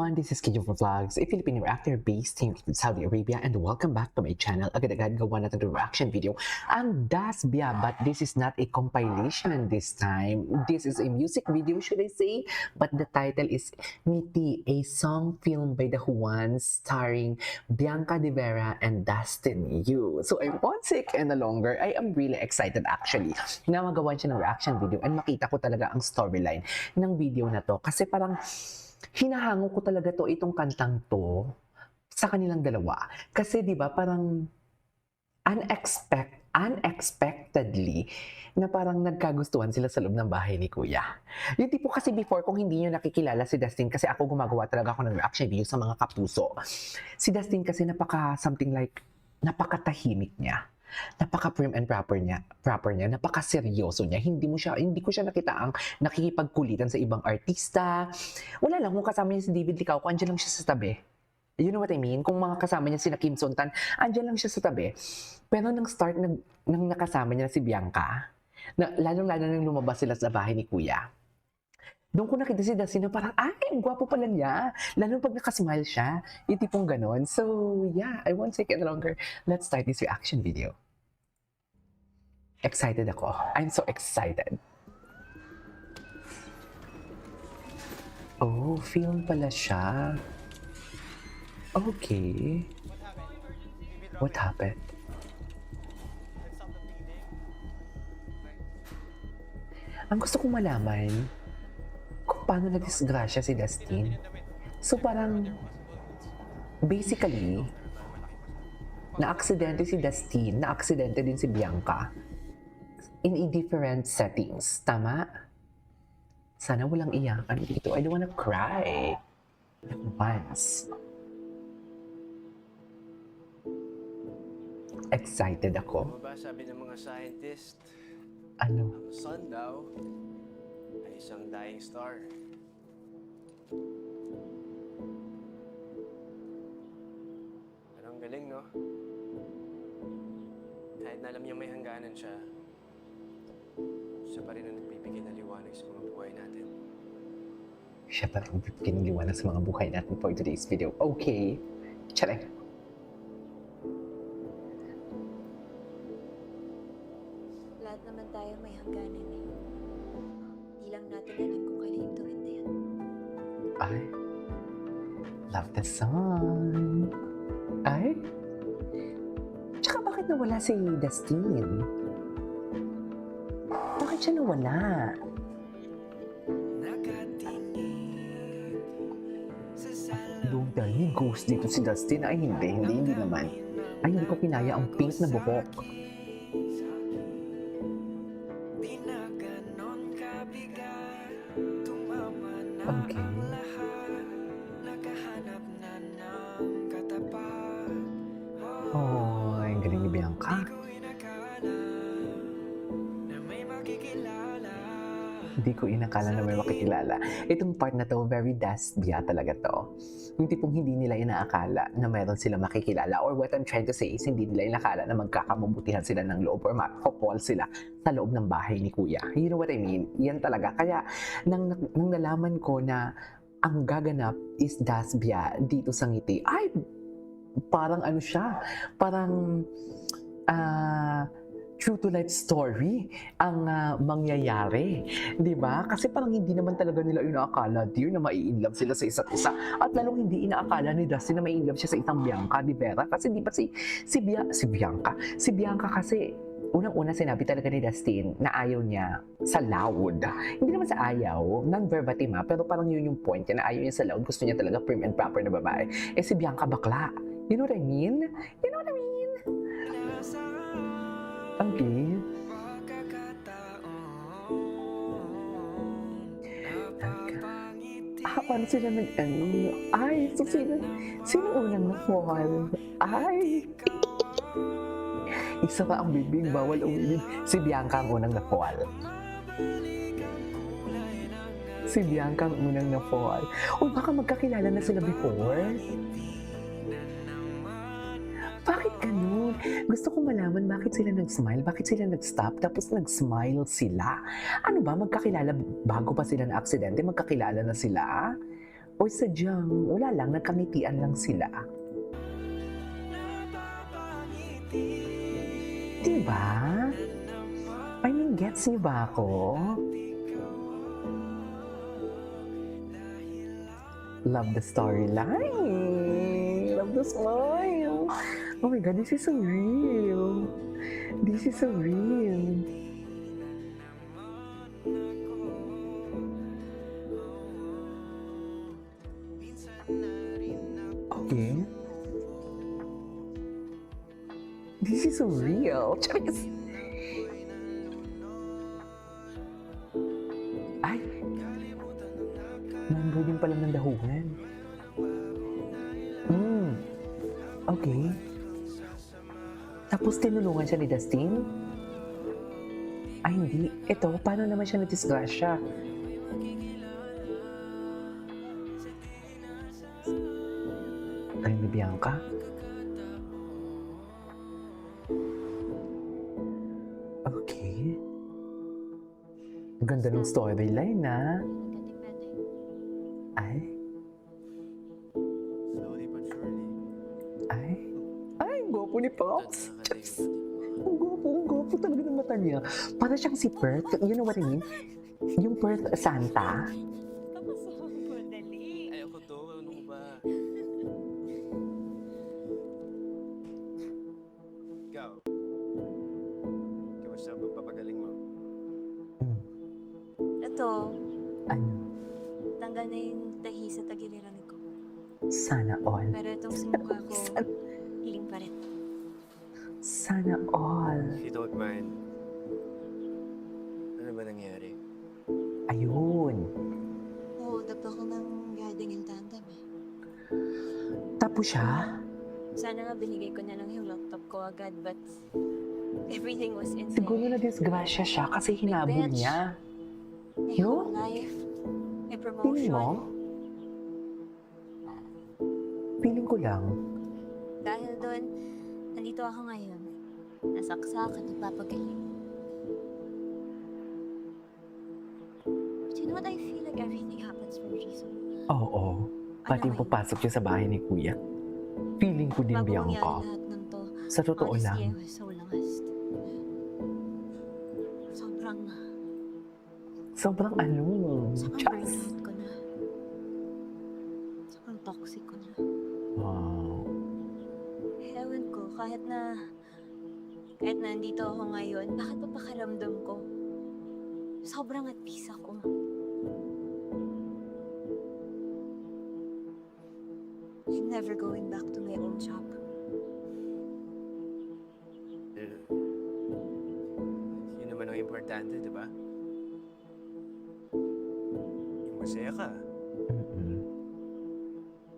everyone, this is Kijo for Vlogs, a Filipino reactor based in Saudi Arabia, and welcome back to my channel. Agad-agad gawa natin the reaction video. Ang Dasbia, but this is not a compilation this time. This is a music video, should I say? But the title is Ngiti, a song filmed by the Juans starring Bianca De Vera and Dustin Yu. So I won't say any longer. I am really excited actually na magawa siya ng reaction video and makita ko talaga ang storyline ng video na to. Kasi parang hinahango ko talaga itong kantang to sa kanilang dalawa. Kasi 'di ba parang unexpectedly na parang nagkagustuhan sila sa loob ng bahay ni Kuya. Yung tipo kasi before, kung hindi nyo nakikilala si Dustin, kasi ako gumagawa talaga ako ng reaction video sa mga kapuso. Si Dustin kasi napakatahimik niya. Napaka-prim and proper niya, napaka-seryoso niya. Hindi ko siya nakita ang nakikipagkulitan sa ibang artista. Wala lang, kung kasama niya si David Licauco, andyan lang siya sa tabi. You know what I mean? Kung mga kasama niya sina Kim Sontan, andyan lang siya sa tabi. Pero nang start nang nakasama niya si Bianca, lalo-lalo nang lumabas sila sa bahay ni Kuya, doon ko nakita si Dustin na parang, ay, ang gwapo pala niya. Lalo pag nakasmile siya, yung tipong ganon. So, yeah, I won't take it longer. Let's start this reaction video. Excited ako. I'm so excited. Oh, film pala siya. Okay. What happened? Ang gusto kong malaman, kung paano na-disgrasya si Dustin. So parang, basically, na-aksidente si Dustin, na-aksidente din si Bianca in a different settings. Tama? Sana walang iyakan dito. I don't wanna cry. Once. Excited ako. Ano ba sabi ng mga scientist? Ano? Ang sun daw ay isang dying star. Pero ang galing, no? Kahit na alam niya may hangganan siya, siya pa rin ang nagbibigay ng liwanag sa mga buhay natin. Siya pa rin piniliwanag sa mga buhay natin for today's video. Okay. Charing. Lahat naman tayo may hangganan eh. Di lang natin alam kung kailan yung tuwid na yan. Ay. Love the song. Ay. Tsaka bakit nawala si Dustin? Bakit siya nawala? Doon dahil may ghost dito si Dustin. Ay hindi naman. Ay hindi ko kinaya ang pink na buhok. Okay. Oh, ang galing ni Bianca. Hindi ko inakala na may makikilala. Itong part na to, very Dasbia talaga to. Yung tipong hindi nila inaakala na mayroon sila makikilala. Or what I'm trying to say is hindi nila inakala na magkakamabutihan sila ng loob or makakapol sila sa loob ng bahay ni Kuya. You know what I mean? Yan talaga. Kaya nang nalaman ko na ang gaganap is Dasbia dito sa Ngiti, ay, parang ano siya, parang true to life story ang mangyayari, 'di ba? Kasi parang hindi naman talaga nila inaakala dear na mai-inlove sila sa isa't isa, at lalong hindi inaakala ni Dustin na mai-inlove siya sa isang Bianca De Vera, kasi di ba si Bianca kasi unang-una sinabi talaga ni Dustin na ayaw niya sa loud. Hindi naman sa ayaw, non-verbatim pero parang yun yung point niya, na ayaw niya sa loud, gusto niya talaga prim and proper na babae. Eh si Bianca bakla. You know what I mean? You know what I mean? Okay. Paano sila nag-ano? Ay, so sino unang na-fall? Ay! Isa pa ang bibig, bawal umibig. Si Bianca ang unang na-fall. Si Bianca ang unang na-fall. O baka magkakilala na sila before? Bakit ganun? Gusto ko malaman bakit sila nag-smile, bakit sila nag-stop, tapos nag-smile sila. Ano ba, magkakilala bago pa sila na aksidente, magkakilala na sila? O sadyang, wala lang, nagkangitian lang sila. Diba? I mean, gets niyo ba ako? Love the storyline. Love the smile. Oh my God, this is so real. This is so real. Okay. This is so real. Charis. Ay. Member din pala ng dahugan. Okay. Tapos tinulungan siya ni Dustin? Ay, hindi. Ito, paano naman siya na-disgrasya? Ay, ni Bianca? Okay. Ang ganda ng storyline, na. Ay. Slowly but surely. Ay. Ay, ang gwapo ni Pops. Nakakatayo na, Ang gwapo talaga ng mata niya. Para siyang si Perth. You know what I mean? Yung Perth Santa. Papasok mo, dali. Ayoko to, ano ko ba? Ikaw. Kamusta ang pagpapagaling mo? Ito, Ano? tanggal na yung tahi sa tagiliran ko. Sana all. Pero itong simukha ko, hiling pa rin. Sana all. If you don't mind, ano ba nangyari? Ayun. Hold up ako ng guarding in tandem eh. Tapos siya, Sana nga binigay ko na lang yung laptop ko agad, but everything was in siguro there. na disgrasya siya kasi hinabol bitch. niya. My No? whole life, my Feeling promotion. mo? Feeling ko lang. Dahil doon, nandito ako ngayon. Nasaksak at nagpapagaling. But you know what? I feel like everything happens for a reason. Oo. Pati yung Ano yun? papasok siya sa bahay ni Kuya. Feeling ko din, Bago mangyari Bianca. lahat ng to, Sa totoo honestly, I lang. was so lost. Sobrang ano. Sobrang Chas. burnout ko na. Sobrang toxic ko na. Wow. Ewan ko, kahit na nandito ako ngayon, bakit pa pakiramdam ko? Sobrang at peace ako. I'm never going back to my old job. Yun naman ang importante, di ba? Yung masaya ka. Mm-mm.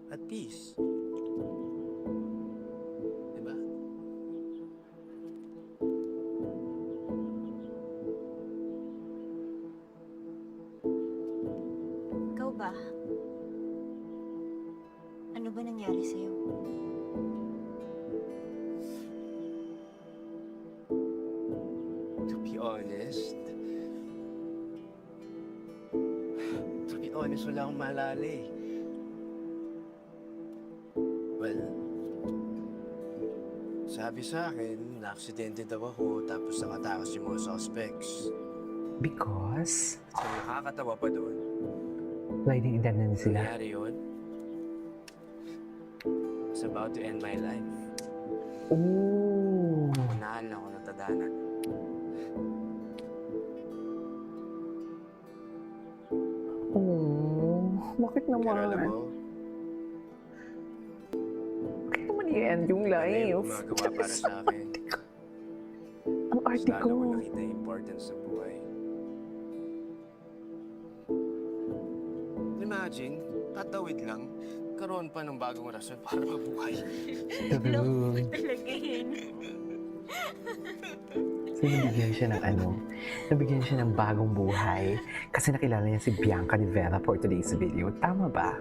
At peace. Di ba? Ikaw ba? Ano ba nangyari sa'yo? To be honest, wala akong maalala eh. Well, sabi sa akin, na-aksidente daw ako tapos nakatakas yung mga suspects. Because, So, nakakatawa pa doon. riding in that na sila. Nangyari yun. I was about to end my life. Ooh. Unahan ako ng tadhana. Oh, bakit Pero alam naman? mo, Bakit naman i-end yung ano yung life? gumagawa para sa akin. Ang Mas arte lalo ko. ko nakita yung importance ng buhay. Imagine, tatawid lang, karoon pa ng bagong rason para mabuhay. True. Talaga yun. So, nabigyan siya ng ano, nabigyan siya ng bagong buhay kasi nakilala niya si Bianca de Vera for today's video. Tama ba?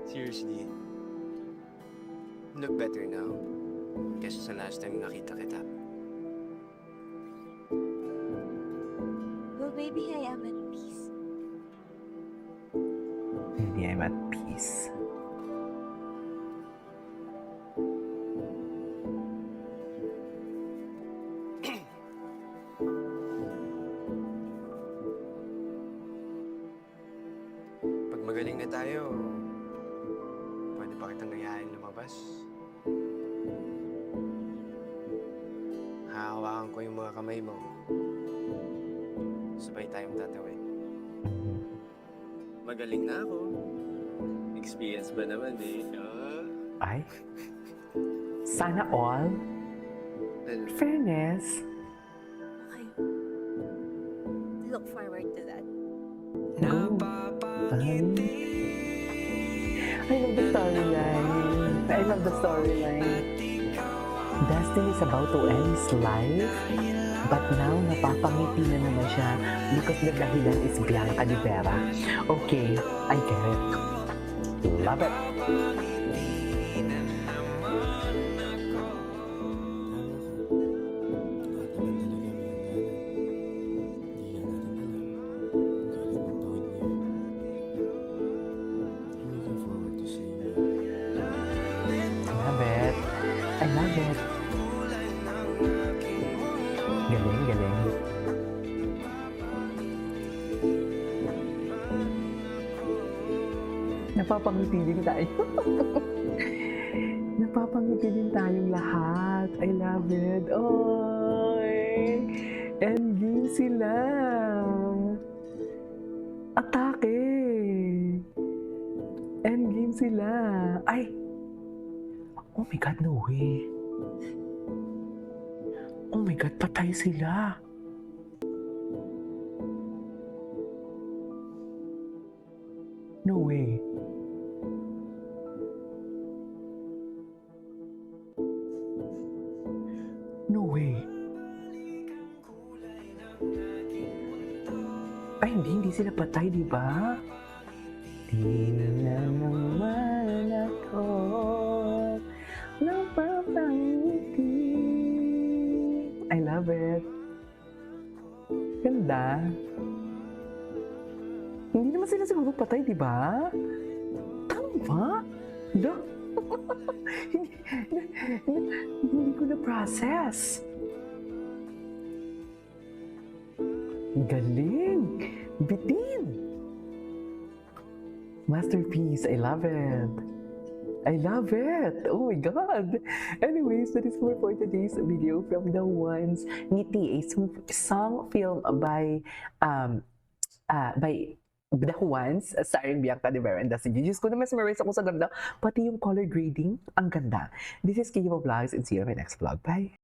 Seriously, you look better now kesa sa last time nakita kita. Well, baby, I am Peace. Pag magaling na tayo, pwede pa kitang gayahin lumabas. Hahawakan ko yung mga kamay mo. Sabay tayong tatawid. Magaling na ako. Experience ba naman eh? Ay, sana all. Well, Fairness. Okay. Look forward to that. Go. I love the storyline. I love the storyline. Dustin is about to end his life, but now napapangiti na naman siya because the dahilan is Bianca Di Vera. Okay, I get it. Love it. Love it. I love it. Galing, galing. Napapangiti din tayo. Napapangiti din tayong lahat. I love it. Oy! Endgame sila. Atake. Endgame sila. Ay! Oh my God, no way. Oh my God, patay sila. No way. No way. Ay, hindi sila patay, di ba? Di na naman ako napapangiti. I love it. Ganda. Hindi naman sila siguro patay, di ba? Tama? No? Hindi ko na-process. Galing! Bitin! Masterpiece. I love it. I love it. Oh my God. Anyways, that is more for today's video from The Ones. Ngiti, a song film by The Ones, starring Bianca Di Vera and Dustin. Diyos ko na mesmerize ako sa ganda. Pati yung color grading, ang ganda. This is Kiyo Vlogs and see you on my next vlog. Bye!